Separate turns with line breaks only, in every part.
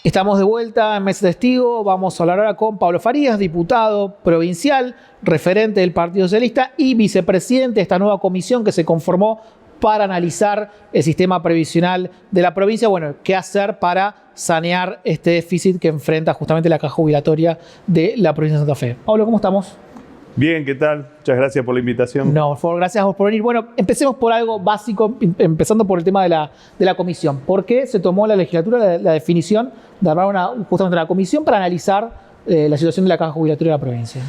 Estamos de vuelta en Mesa Testigo. Vamos a hablar ahora con Pablo Farías, diputado provincial, referente del Partido Socialista y vicepresidente de esta nueva comisión que se conformó para analizar el sistema previsional de la provincia. Bueno, qué hacer para sanear este déficit que enfrenta justamente la caja jubilatoria de la provincia de Santa Fe. Pablo, ¿cómo estamos?
Bien, ¿qué tal? Muchas gracias por la invitación.
No, por favor, gracias por venir. Bueno, empecemos por algo básico, empezando por el tema de la comisión. ¿Por qué se tomó la legislatura la definición de armar justamente una comisión para analizar la situación de la caja jubilatoria de la provincia?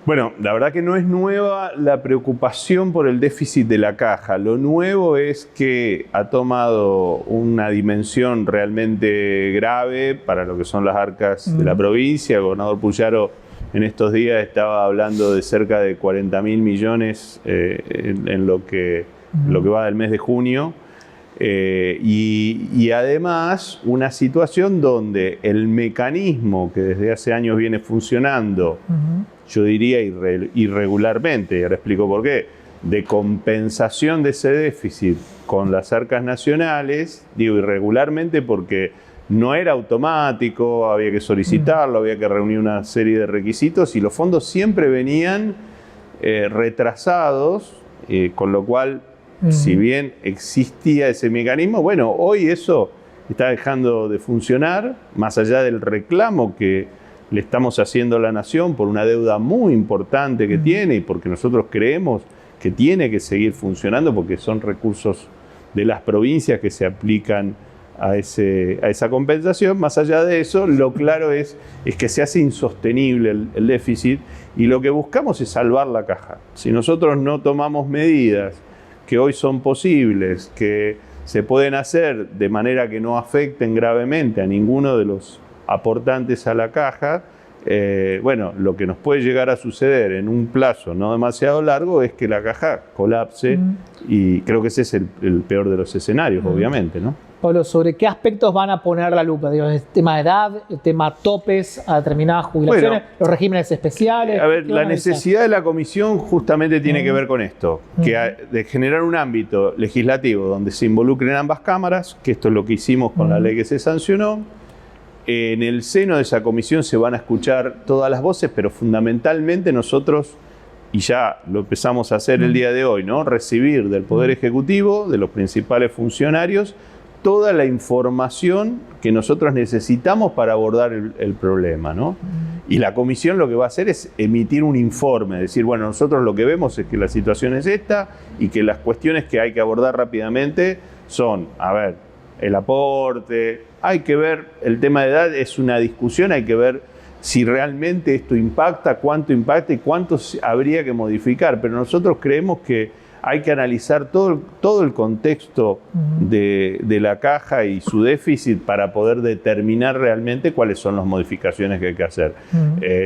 Bueno, la verdad que no es nueva la preocupación por el déficit de la caja. Lo nuevo es que ha tomado una dimensión realmente grave para lo que son las arcas de la provincia. El gobernador Puyaro en estos días estaba hablando de cerca de 40.000 millones en lo que va del mes de junio. Y además una situación donde el mecanismo que desde hace años viene funcionando, yo diría irregularmente, y ahora explico por qué, de compensación de ese déficit con las arcas nacionales, digo irregularmente porque no era automático, había que solicitarlo, había que reunir una serie de requisitos y los fondos siempre venían retrasados, con lo cual, si bien existía ese mecanismo, bueno, hoy eso está dejando de funcionar, más allá del reclamo que le estamos haciendo a la Nación por una deuda muy importante que tiene y porque nosotros creemos que tiene que seguir funcionando porque son recursos de las provincias que se aplican a esa compensación. Más allá de eso, lo claro es que se hace insostenible el déficit y lo que buscamos es salvar la caja. Si nosotros no tomamos medidas que hoy son posibles, que se pueden hacer de manera que no afecten gravemente a ninguno de los aportantes a la caja, bueno, lo que nos puede llegar a suceder en un plazo no demasiado largo es que la caja colapse y creo que ese es el peor de los escenarios, obviamente, ¿no?
Pablo, ¿sobre qué aspectos van a poner la lupa? Digo, el tema de edad, el tema topes a determinadas jubilaciones, bueno, los regímenes especiales.
A ver, la necesidad de la comisión justamente tiene que ver con esto, de generar un ámbito legislativo donde se involucren ambas cámaras, que esto es lo que hicimos con la ley que se sancionó. En el seno de esa comisión se van a escuchar todas las voces, pero fundamentalmente nosotros, y ya lo empezamos a hacer el día de hoy, ¿no? Recibir del Poder Ejecutivo, de los principales funcionarios, toda la información que nosotros necesitamos para abordar el problema, ¿no? Y la comisión lo que va a hacer es emitir un informe, decir, bueno, nosotros lo que vemos es que la situación es esta y que las cuestiones que hay que abordar rápidamente son, a ver, el aporte, hay que ver, el tema de edad es una discusión, hay que ver si realmente esto impacta, cuánto impacta y cuánto habría que modificar, pero nosotros creemos que hay que analizar todo el contexto de la caja y su déficit para poder determinar realmente cuáles son las modificaciones que hay que hacer.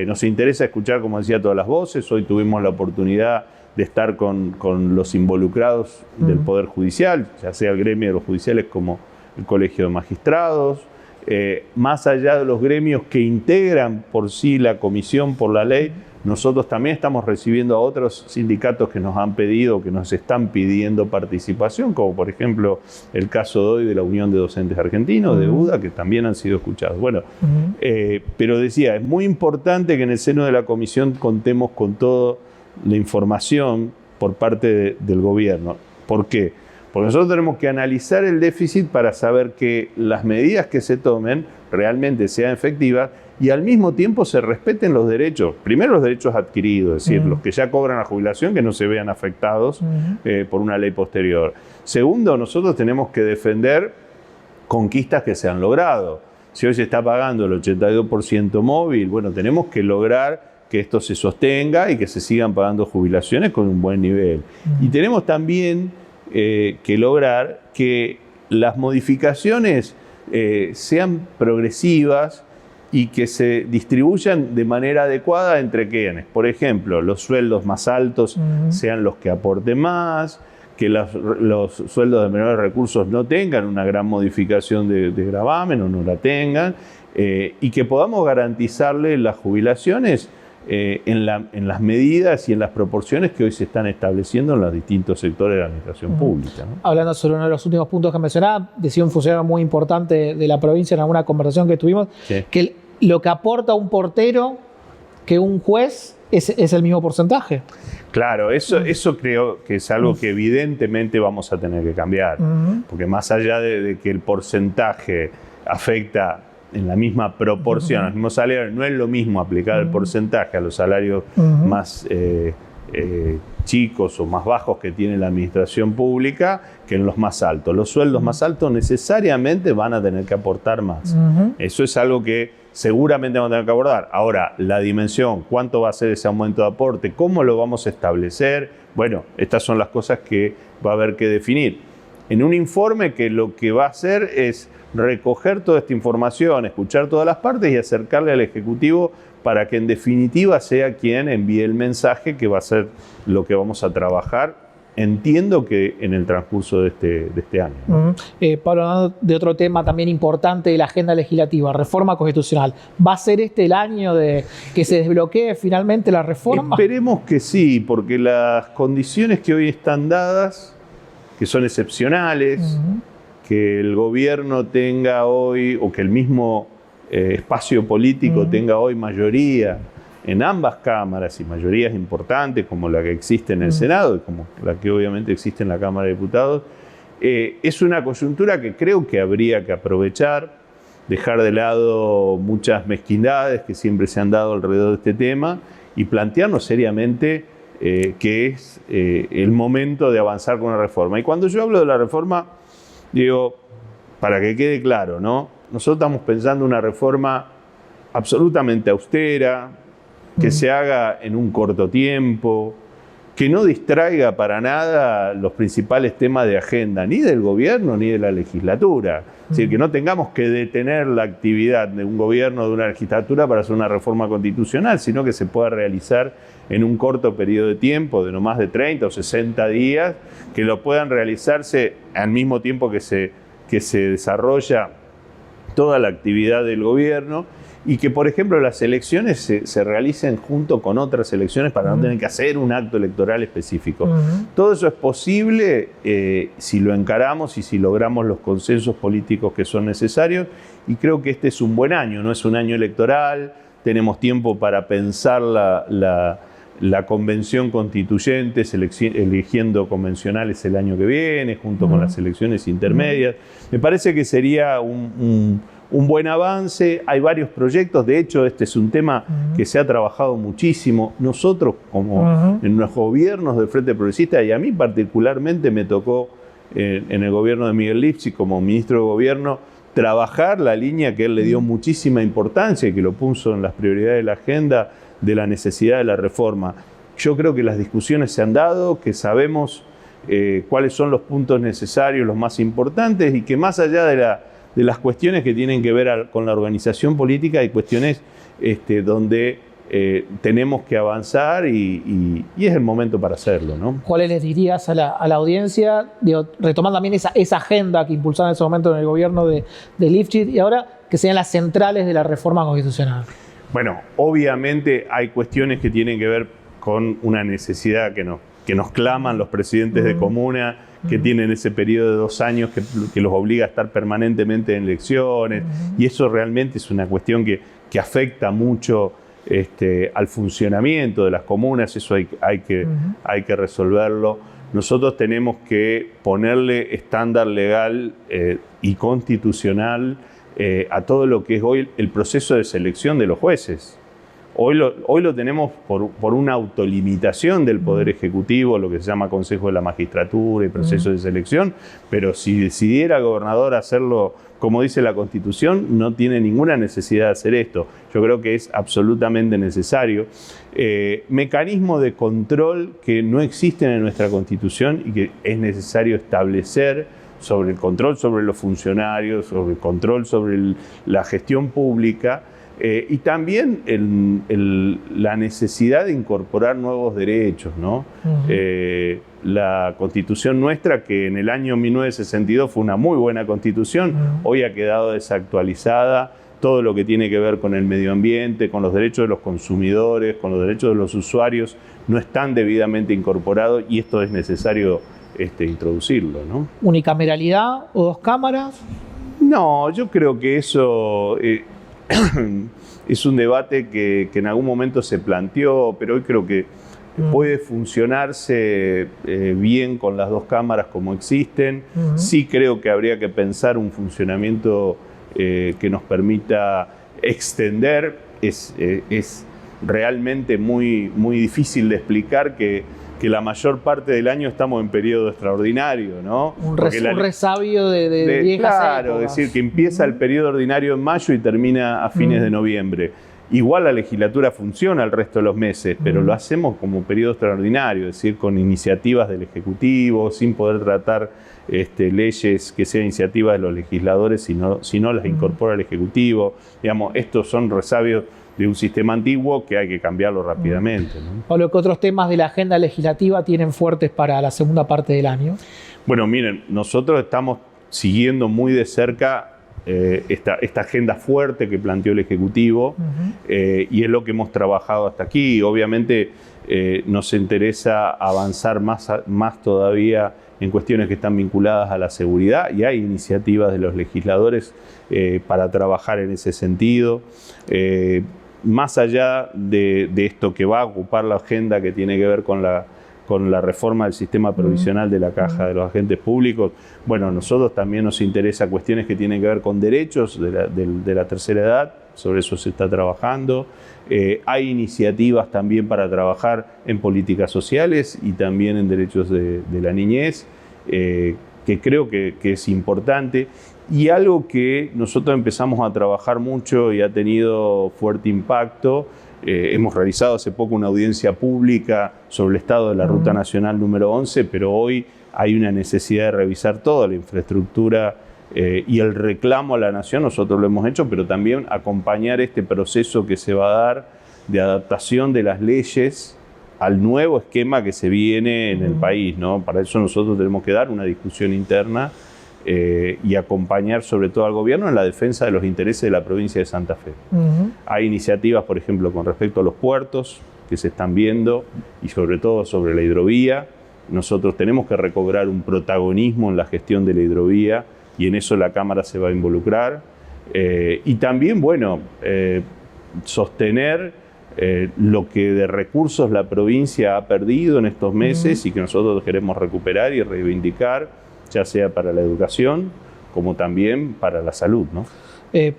Nos interesa escuchar, como decía, todas las voces. Hoy tuvimos la oportunidad de estar con los involucrados del Poder Judicial, ya sea el gremio de los judiciales como el Colegio de Magistrados, más allá de los gremios que integran por sí la comisión por la ley. Nosotros también estamos recibiendo a otros sindicatos que nos han pedido, que nos están pidiendo participación, como por ejemplo el caso de hoy de la Unión de Docentes Argentinos, de UDA, que también han sido escuchados. Bueno, pero decía, es muy importante que en el seno de la comisión contemos con toda la información por parte del gobierno. ¿Por qué? Porque nosotros tenemos que analizar el déficit para saber que las medidas que se tomen realmente sean efectivas y al mismo tiempo se respeten los derechos. Primero los derechos adquiridos, es decir, los que ya cobran la jubilación, que no se vean afectados por una ley posterior. Segundo, nosotros tenemos que defender conquistas que se han logrado. Si hoy se está pagando el 82% móvil, bueno, tenemos que lograr que esto se sostenga y que se sigan pagando jubilaciones con un buen nivel. Y tenemos también que lograr que las modificaciones sean progresivas y que se distribuyan de manera adecuada entre quienes. Por ejemplo, los sueldos más altos sean los que aporten más, que los sueldos de menores recursos no tengan una gran modificación de gravamen o no la tengan, y que podamos garantizarle las jubilaciones en las medidas y en las proporciones que hoy se están estableciendo en los distintos sectores de la administración pública, ¿no?
Hablando sobre uno de los últimos puntos que mencionaba, decía un funcionario muy importante de la provincia en alguna conversación que tuvimos, sí, que lo que aporta un portero que un juez es el mismo porcentaje.
Claro, eso creo que es algo que evidentemente vamos a tener que cambiar, porque más allá de que el porcentaje afecta en la misma proporción, a los mismos salarios, no es lo mismo aplicar el porcentaje a los salarios más chicos o más bajos que tiene la administración pública que en los más altos. Los sueldos más altos necesariamente van a tener que aportar más. Eso es algo que seguramente vamos a tener que abordar. Ahora, la dimensión, cuánto va a ser ese aumento de aporte, cómo lo vamos a establecer, bueno, estas son las cosas que va a haber que definir. En un informe que lo que va a hacer es recoger toda esta información, escuchar todas las partes y acercarle al Ejecutivo para que en definitiva sea quien envíe el mensaje que va a ser lo que vamos a trabajar. Entiendo que en el transcurso de este año.
Pablo, hablando de otro tema también importante de la agenda legislativa, reforma constitucional. ¿Va a ser este el año de que se desbloquee finalmente la reforma?
Esperemos que sí, porque las condiciones que hoy están dadas, que son excepcionales, que el gobierno tenga hoy, o que el mismo espacio político tenga hoy mayoría en ambas cámaras y mayorías importantes como la que existe en el Senado y como la que obviamente existe en la Cámara de Diputados, es una coyuntura que creo que habría que aprovechar, dejar de lado muchas mezquindades que siempre se han dado alrededor de este tema y plantearnos seriamente que es el momento de avanzar con una reforma. Y cuando yo hablo de la reforma, digo, para que quede claro, ¿no? Nosotros estamos pensando una reforma absolutamente austera, que se haga en un corto tiempo, que no distraiga para nada los principales temas de agenda, ni del gobierno ni de la legislatura. Es decir, que no tengamos que detener la actividad de un gobierno o de una legislatura para hacer una reforma constitucional, sino que se pueda realizar en un corto periodo de tiempo, de no más de 30 o 60 días, que lo puedan realizarse al mismo tiempo que se desarrolla toda la actividad del gobierno, y que, por ejemplo, las elecciones se realicen junto con otras elecciones para no tener que hacer un acto electoral específico. Todo eso es posible si lo encaramos y si logramos los consensos políticos que son necesarios, y creo que este es un buen año, no es un año electoral, tenemos tiempo para pensar la convención constituyente, eligiendo convencionales el año que viene, junto con las elecciones intermedias. Me parece que sería un buen avance. Hay varios proyectos, de hecho este es un tema que se ha trabajado muchísimo. Nosotros como en los gobiernos del Frente Progresista, y a mí particularmente me tocó en el gobierno de Miguel Lipschitz como ministro de gobierno, trabajar la línea que él le dio muchísima importancia y que lo puso en las prioridades de la agenda de la necesidad de la reforma. Yo creo que las discusiones se han dado, que sabemos cuáles son los puntos necesarios, los más importantes, y que más allá de las cuestiones que tienen que ver con la organización política, hay cuestiones donde tenemos que avanzar y es el momento para hacerlo, ¿no?
¿Cuáles les dirías a la audiencia, retomando también esa agenda que impulsaron en ese momento en el gobierno de Lipschitz, y ahora que sean las centrales de la reforma constitucional?
Bueno, obviamente hay cuestiones que tienen que ver con una necesidad que nos claman los presidentes de comuna, que tienen ese periodo de 2 años que los obliga a estar permanentemente en elecciones, y eso realmente es una cuestión que afecta mucho al funcionamiento de las comunas. Eso hay que resolverlo. Nosotros tenemos que ponerle estándar legal y constitucional a todo lo que es hoy el proceso de selección de los jueces. Hoy lo tenemos por una autolimitación del Poder Ejecutivo, lo que se llama Consejo de la Magistratura y proceso de selección, pero si decidiera el gobernador hacerlo como dice la Constitución, no tiene ninguna necesidad de hacer esto. Yo creo que es absolutamente necesario. Mecanismos de control que no existen en nuestra Constitución y que es necesario establecer sobre el control sobre los funcionarios, sobre el control sobre la gestión pública, y también la necesidad de incorporar nuevos derechos, ¿no? La Constitución nuestra, que en el año 1962 fue una muy buena Constitución, hoy ha quedado desactualizada todo lo que tiene que ver con el medio ambiente, con los derechos de los consumidores, con los derechos de los usuarios, no están debidamente incorporados y esto es necesario introducirlo, ¿no?
¿Unicameralidad o 2 cámaras?
No, yo creo que eso es un debate que en algún momento se planteó, pero hoy creo que puede funcionarse bien con las 2 cámaras como existen. Sí creo que habría que pensar un funcionamiento que nos permita extender. Es realmente muy difícil de explicar que la mayor parte del año estamos en periodo extraordinario, ¿no?
Un resabio de viejas
claro,
épocas.
es decir, que empieza el periodo ordinario en mayo y termina a fines de noviembre. Igual la legislatura funciona el resto de los meses, pero lo hacemos como periodo extraordinario, es decir, con iniciativas del Ejecutivo, sin poder tratar leyes que sean iniciativas de los legisladores, si no las incorpora el Ejecutivo. Digamos, estos son resabios de un sistema antiguo que hay que cambiarlo rápidamente, ¿no?
Pablo, ¿qué otros temas de la agenda legislativa tienen fuertes para la segunda parte del año?
Bueno, miren, nosotros estamos siguiendo muy de cerca esta agenda fuerte que planteó el Ejecutivo y es lo que hemos trabajado hasta aquí. Obviamente nos interesa avanzar más todavía en cuestiones que están vinculadas a la seguridad y hay iniciativas de los legisladores para trabajar en ese sentido. Más allá de esto que va a ocupar la agenda que tiene que ver con la reforma del sistema provisional de la Caja de los Agentes Públicos, bueno, a nosotros también nos interesa cuestiones que tienen que ver con derechos de la tercera edad, sobre eso se está trabajando. Hay iniciativas también para trabajar en políticas sociales y también en derechos de la niñez, que creo que es importante. Y algo que nosotros empezamos a trabajar mucho y ha tenido fuerte impacto, hemos realizado hace poco una audiencia pública sobre el estado de la Ruta Nacional número 11, pero hoy hay una necesidad de revisar toda la infraestructura y el reclamo a la Nación, nosotros lo hemos hecho, pero también acompañar este proceso que se va a dar de adaptación de las leyes al nuevo esquema que se viene en el país, ¿no? Para eso nosotros tenemos que dar una discusión interna y acompañar sobre todo al gobierno en la defensa de los intereses de la provincia de Santa Fe. Hay iniciativas, por ejemplo, con respecto a los puertos que se están viendo y sobre todo sobre la hidrovía. Nosotros tenemos que recobrar un protagonismo en la gestión de la hidrovía y en eso la Cámara se va a involucrar. Y también, bueno, sostener lo que de recursos la provincia ha perdido en estos meses y que nosotros queremos recuperar y reivindicar, ya sea para la educación como también para la salud, ¿no?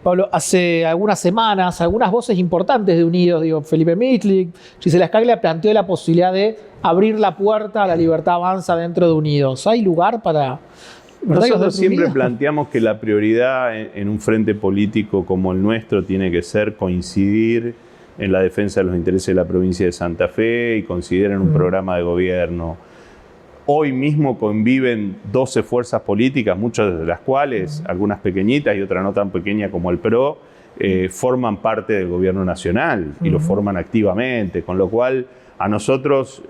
Pablo, hace algunas semanas, algunas voces importantes de Unidos, digo, Felipe Mitlick, Gisela Scaglia planteó la posibilidad de abrir la puerta a la libertad avanza dentro de Unidos. ¿Hay lugar para...?
Nosotros siempre planteamos que la prioridad en un frente político como el nuestro tiene que ser coincidir en la defensa de los intereses de la provincia de Santa Fe y coincidir en un programa de gobierno. Hoy mismo conviven 12 fuerzas políticas, muchas de las cuales, algunas pequeñitas y otras no tan pequeñas como el PRO, forman parte del gobierno nacional y lo forman activamente, con lo cual a nosotros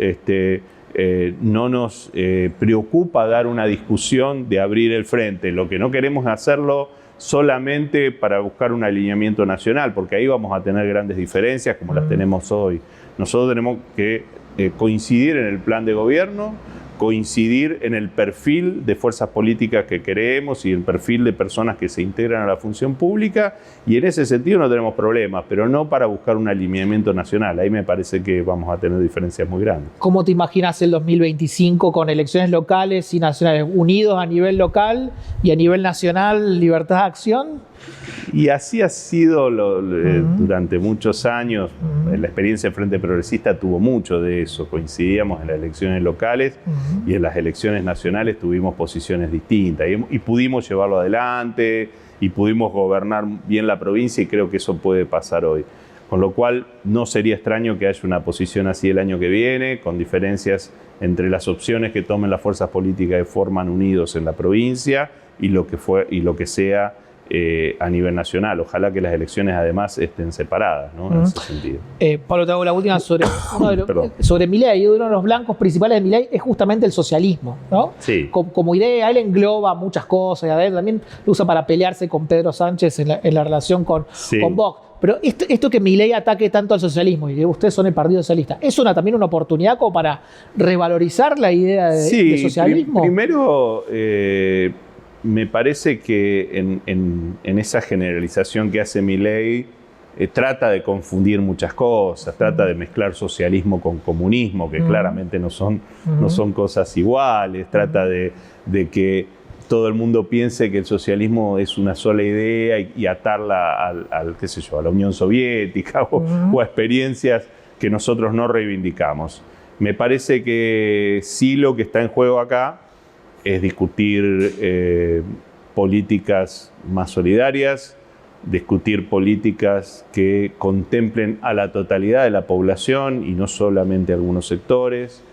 no nos preocupa dar una discusión de abrir el frente. Lo que no queremos es hacerlo solamente para buscar un alineamiento nacional, porque ahí vamos a tener grandes diferencias como las tenemos hoy. Nosotros tenemos que coincidir en el plan de gobierno, coincidir en el perfil de fuerzas políticas que queremos y el perfil de personas que se integran a la función pública, y en ese sentido no tenemos problemas, pero no para buscar un alineamiento nacional. Ahí me parece que vamos a tener diferencias muy grandes.
¿Cómo te imaginas el 2025 con elecciones locales y nacionales unidos a nivel local y a nivel nacional, libertad de acción?
Y así ha sido durante muchos años. La experiencia del Frente Progresista tuvo mucho de eso. Coincidíamos en las elecciones locales y en las elecciones nacionales tuvimos posiciones distintas y pudimos llevarlo adelante y pudimos gobernar bien la provincia, y creo que eso puede pasar hoy. Con lo cual no sería extraño que haya una posición así el año que viene, con diferencias entre las opciones que tomen las fuerzas políticas que forman Unidos en la provincia y lo que sea a nivel nacional. Ojalá que las elecciones además estén separadas, ¿no? En ese sentido.
Pablo, te hago la última sobre Milei. Uno de los blancos principales de Milei es justamente el socialismo, ¿no?
Sí.
Como idea, él engloba muchas cosas, y a ver, también lo usa para pelearse con Pedro Sánchez en la relación con Vox. Pero esto que Milei ataque tanto al socialismo y que ustedes son el Partido Socialista, ¿es también una oportunidad como para revalorizar la idea de socialismo?
Primero, me parece que en esa generalización que hace Milei, trata de confundir muchas cosas, trata de mezclar socialismo con comunismo, que claramente no son cosas iguales, trata de que todo el mundo piense que el socialismo es una sola idea y atarla qué sé yo, a la Unión Soviética o a experiencias que nosotros no reivindicamos. Me parece que sí, lo que está en juego acá es discutir políticas más solidarias, discutir políticas que contemplen a la totalidad de la población y no solamente a algunos sectores,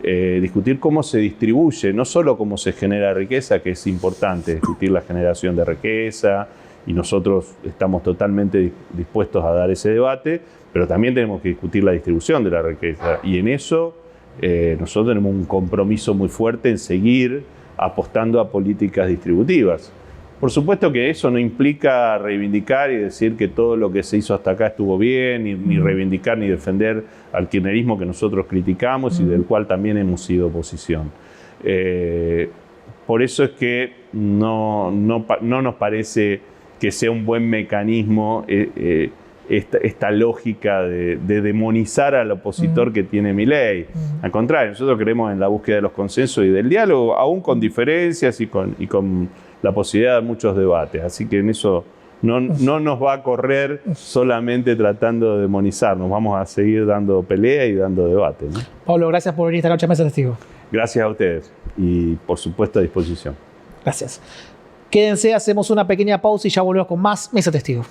discutir cómo se distribuye, no solo cómo se genera riqueza, que es importante, discutir la generación de riqueza, y nosotros estamos totalmente dispuestos a dar ese debate, pero también tenemos que discutir la distribución de la riqueza, y en eso nosotros tenemos un compromiso muy fuerte en seguir apostando a políticas distributivas. Por supuesto que eso no implica reivindicar y decir que todo lo que se hizo hasta acá estuvo bien, ni reivindicar ni defender al kirchnerismo que nosotros criticamos y del cual también hemos sido oposición. Por eso es que no nos parece que sea un buen mecanismo esta lógica de demonizar al opositor que tiene Milei. Al contrario, nosotros creemos en la búsqueda de los consensos y del diálogo, aún con diferencias y con la posibilidad de muchos debates. Así que en eso no nos va a correr solamente tratando de demonizarnos. Vamos a seguir dando pelea y dando debate, ¿no?
Pablo, gracias por venir esta noche a Mesa Testigo.
Gracias a ustedes y por supuesto a disposición.
Gracias. Quédense, hacemos una pequeña pausa y ya volvemos con más Mesa Testigo.